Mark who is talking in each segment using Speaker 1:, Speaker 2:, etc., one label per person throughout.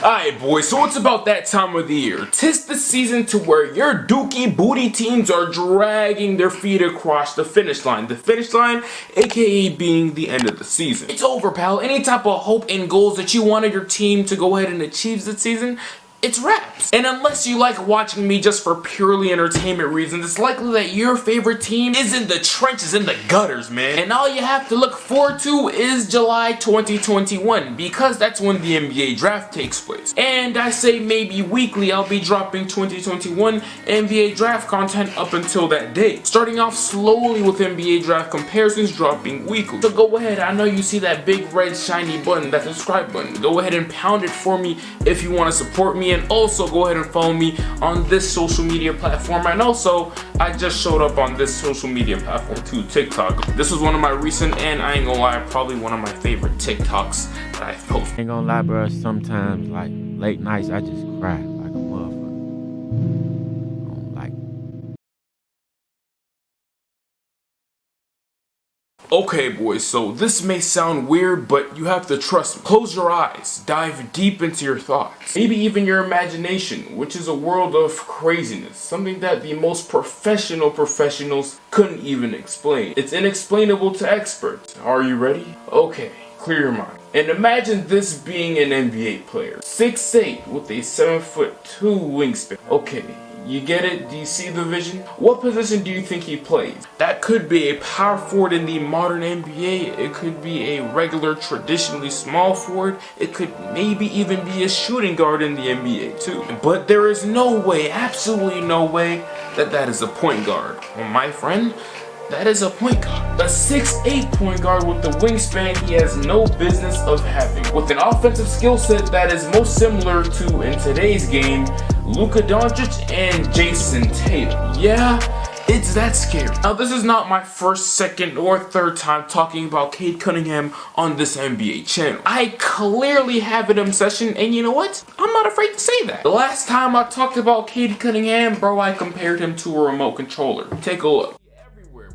Speaker 1: Alright boys, so it's about that time of the year. 'Tis the season to where your dookie booty teams are dragging their feet across the finish line. The finish line, aka being the end of the season. It's over, pal. Any type of hope and goals that you wanted your team to go ahead and achieve this season, it's wraps. And unless you like watching me just for purely entertainment reasons, it's likely that your favorite team is in the trenches, in the gutters, man. And all you have to look forward to is July 2021, because that's when the NBA draft takes place. And I say maybe weekly, I'll be dropping 2021 NBA draft content up until that day. Starting off slowly with NBA draft comparisons dropping weekly. So go ahead, I know you see that big red shiny button, that subscribe button. Go ahead and pound it for me if you want to support me. And also go ahead and follow me on this social media platform. And also, I just showed up on this social media platform too, TikTok. This was one of my recent, and I ain't gonna lie, probably one of my favorite TikToks that I've posted.
Speaker 2: Ain't gonna lie, bro, sometimes, like, late nights, I just cry like a motherfucker.
Speaker 1: Okay boys, so this may sound weird, but you have to trust me. Close your eyes, dive deep into your thoughts, maybe even your imagination, which is a world of craziness, something that the most professionals couldn't even explain. It's inexplainable to experts. Are you ready? Okay, clear your mind. And imagine this being an NBA player, 6'8" with a 7'2" wingspan. Okay, you get it? Do you see the vision? What position do you think he plays? That could be a power forward in the modern NBA. It could be a regular, traditionally small forward. It could maybe even be a shooting guard in the NBA too. But there is no way, absolutely no way, that is a point guard. Well, my friend, that is a point guard. A 6'8" point guard with the wingspan he has no business of having. With an offensive skill set that is most similar to, in today's game, Luka Doncic and Jason Tatum. Yeah, it's that scary. Now this is not my first, second, or third time talking about Cade Cunningham on this NBA channel. I clearly have an obsession, and you know what? I'm not afraid to say that. The last time I talked about Cade Cunningham, bro, I compared him to a remote controller. Take a look.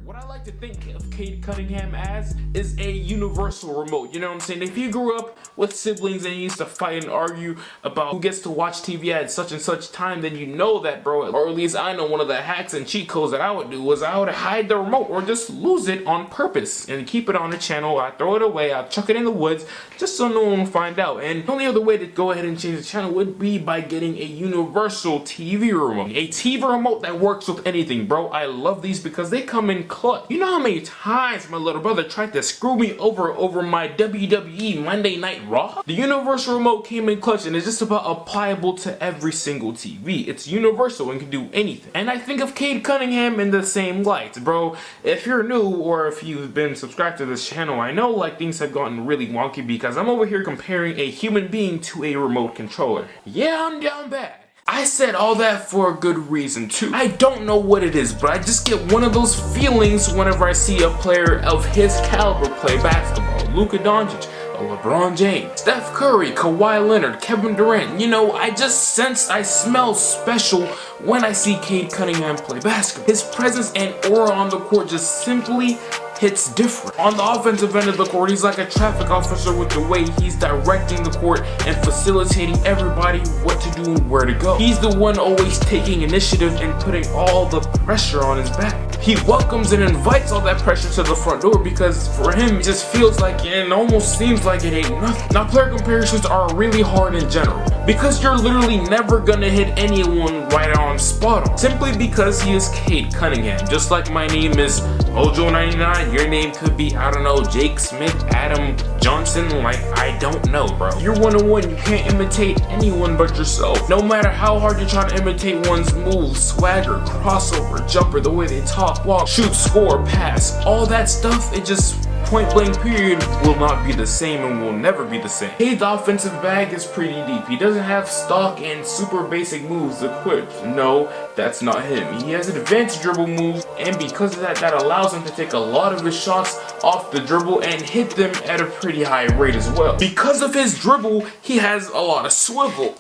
Speaker 1: What I like to think of Cade Cunningham as is a universal remote, you know what I'm saying? If you grew up with siblings and you used to fight and argue about who gets to watch TV at such and such time, then you know that, bro, or at least I know one of the hacks and cheat codes that I would do was I would hide the remote or just lose it on purpose and keep it on the channel. I throw it away, I chuck it in the woods just so no one will find out. And the only other way to go ahead and change the channel would be by getting a universal TV remote. A TV remote that works with anything, bro. I love these because they come in clutch. You know how many times my little brother tried to screw me over my WWE Monday Night Raw? The universal remote came in clutch and it's just about applicable to every single TV. It's universal and can do anything. And I think of Cade Cunningham in the same light, bro. If you're new or if you've been subscribed to this channel, I know like things have gotten really wonky because I'm over here comparing a human being to a remote controller. Yeah, I'm down bad. I said all that for a good reason too. I don't know what it is, but I just get one of those feelings whenever I see a player of his caliber play basketball. Luka Doncic, LeBron James, Steph Curry, Kawhi Leonard, Kevin Durant. You know, I just sense, I smell special when I see Cade Cunningham play basketball. His presence and aura on the court just simply hits different. On the offensive end of the court, he's like a traffic officer with the way he's directing the court and facilitating everybody what to do and where to go. He's the one always taking initiative and putting all the pressure on his back. He welcomes and invites all that pressure to the front door because for him, it just feels like it almost seems like it ain't nothing. Now, player comparisons are really hard in general because you're literally never gonna hit anyone right on spot on, simply because he is Cade Cunningham. Just like my name is Mojo99, your name could be, I don't know, Jake Smith, Adam Johnson, like, I don't know, bro. You're one-on-one, you can't imitate anyone but yourself. No matter how hard you try to imitate one's moves, swagger, crossover, jumper, the way they talk, walk, shoot, score, pass, all that stuff, it just point blank period will not be the same and will never be the same. Cade's offensive bag is pretty deep. He doesn't have stock and super basic moves equipped. No, that's not him. He has advanced dribble moves, and because of that, that allows him to take a lot of his shots off the dribble and hit them at a pretty high rate as well. Because of his dribble, he has a lot of swivel.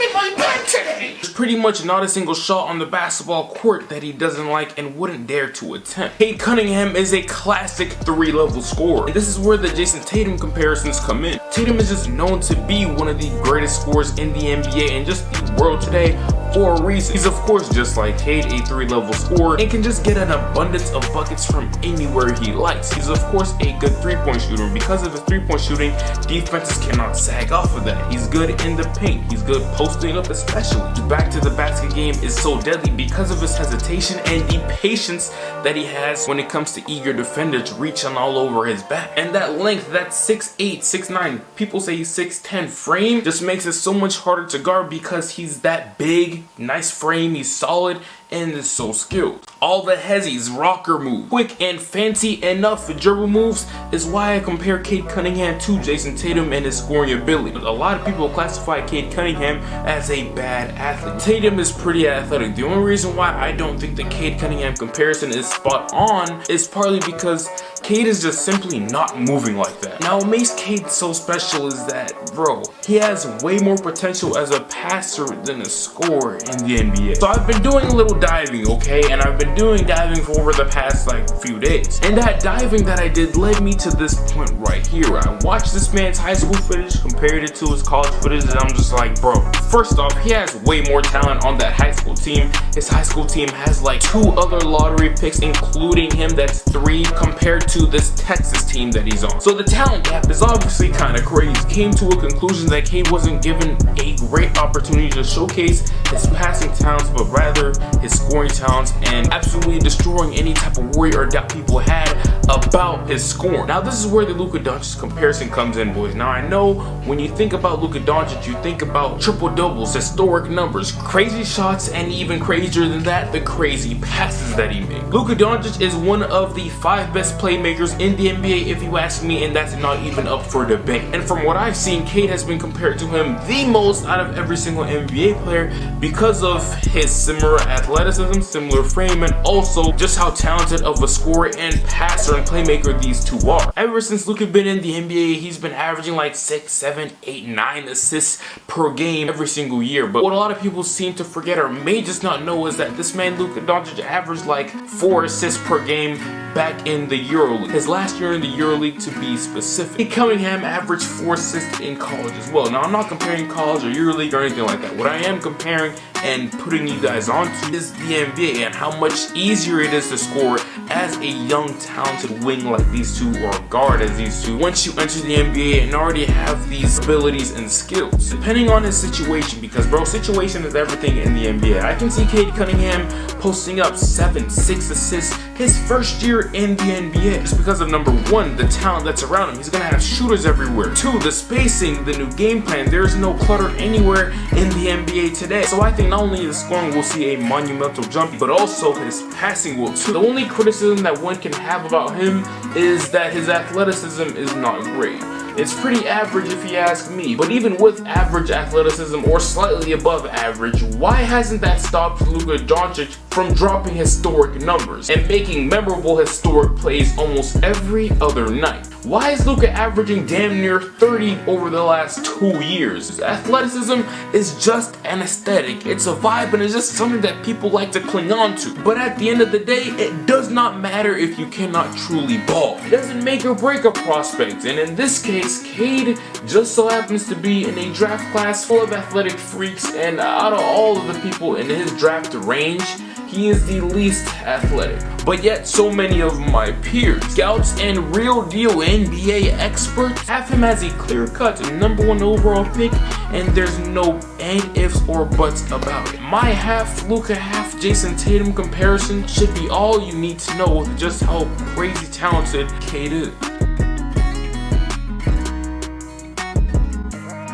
Speaker 1: in my bag today. There's pretty much not a single shot on the basketball court that he doesn't like and wouldn't dare to attempt. Cade Cunningham is a classic 3-level scorer, and this is where the Jason Tatum comparisons come in. Tatum is just known to be one of the greatest scorers in the NBA and just the world today for a reason. He's of course just like Cade, a 3-level scorer, and can just get an abundance of buckets from anywhere he likes. He's of course a good 3-point shooter, and because of his 3-point shooting, defenses cannot sag off of that. He's good in the paint, he's good posting up especially. His back to the basket game is so deadly because of his hesitation and the patience that he has when it comes to eager defenders reaching all over his back. And that length, that 6'8", 6'9", people say he's 6'10" frame just makes it so much harder to guard because he's that big, nice frame, he's solid, and is so skilled. All the hezzies, rocker move, quick and fancy enough dribble moves is why I compare Cade Cunningham to Jason Tatum and his scoring ability. A lot of people classify Cade Cunningham as a bad athlete. Tatum is pretty athletic. The only reason why I don't think the Cade Cunningham comparison is spot on is partly because Cade is just simply not moving like that. Now what makes Cade so special is that, bro, he has way more potential as a passer than a scorer in the NBA. So I've been doing a little diving, okay, and I've been doing diving for over the past few days, and that diving that I did led me to this point right here. I watched this man's high school footage, compared it to his college footage, and I'm just like, bro, first off, he has way more talent on that high school team. His high school team has like 2 other lottery picks, including him, that's 3, compared to this Texas team that he's on. So the talent gap is obviously kind of crazy. Came to a conclusion that Cade wasn't given a great opportunity to showcase his passing talents, but rather his scoring talents, and absolutely destroying any type of worry or doubt people had about his scoring. Now this is where the Luka Doncic comparison comes in, boys. Now I know when you think about Luka Doncic, you think about triple doubles, historic numbers, crazy shots, and even crazier than that, the crazy passes that he made. Luka Doncic is one of the 5 best playmakers in the NBA if you ask me, and that's not even up for debate. And from what I've seen, Cade has been compared to him the most out of every single NBA player because of his similar athleticism, similar frame, and also just how talented of a scorer and passer and playmaker these two are. Ever since Luka been in the NBA, he's been averaging like 6, 7, 8, 9 assists per game every single year. But what a lot of people seem to forget or may just not know is that this man Luka Doncic averaged like 4 assists per game back in the EuroLeague. His last year in the EuroLeague, to be specific. Cade Cunningham averaged 4 assists in college as well. Now I'm not comparing college or EuroLeague or anything like that. What I am comparing and putting you guys onto is the NBA and how much easier it is to score as a young talented wing like these two, or guard as these two, once you enter the NBA and already have these abilities and skills, depending on his situation, because bro, situation is everything in the NBA. I can see Cade Cunningham posting up 7, 6 assists his first year in the NBA just because of number 1, the talent that's around him. He's gonna have shooters everywhere. 2, the spacing, the new game plan. There's no clutter anywhere in the NBA today. So I think not only his scoring will see a monumental jump, but also his passing will too. The only criticism that one can have about him is that his athleticism is not great. It's pretty average if you ask me, but even with average athleticism or slightly above average, why hasn't that stopped Luka Doncic from dropping historic numbers and making memorable historic plays almost every other night? Why is Luka averaging damn near 30 over the last 2 years? His athleticism is just an aesthetic, it's a vibe, and it's just something that people like to cling on to. But at the end of the day, it does not matter if you cannot truly ball. It doesn't make or break a prospect, and in this case, Cade just so happens to be in a draft class full of athletic freaks, and out of all of the people in his draft range, he is the least athletic. But yet so many of my peers, scouts, and real deal NBA experts have him as a clear-cut #1 overall pick, and there's no and ifs or buts about it. My half Luka, half Jason Tatum comparison should be all you need to know with just how crazy talented Cade is.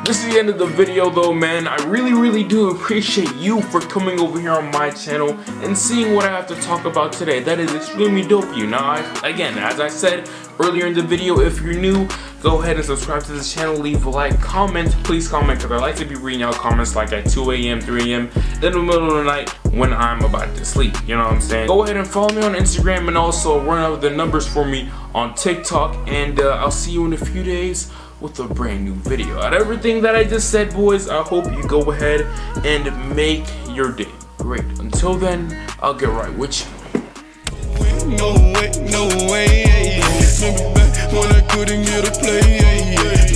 Speaker 1: This is the end of the video though, man. I really do appreciate you for coming over here on my channel and seeing what I have to talk about today. That is extremely dope of you. Now, again, as I said earlier in the video, if you're new, go ahead and subscribe to this channel, leave a like, comment, please comment, because I like to be reading out comments like at 2 a.m., 3 a.m., then in the middle of the night when I'm about to sleep, you know what I'm saying? Go ahead and follow me on Instagram and also run out the numbers for me on TikTok, and I'll see you in a few days with a brand new video. Out of everything that I just said, boys, I hope you go ahead and make your day great. Until then, I'll get right with you.
Speaker 3: No way, remember back when I couldn't get a play,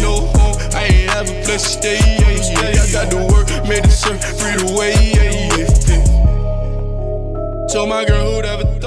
Speaker 3: no home, I ain't have a place to stay, I got to work, made the surf free to way, told my girl who'd ever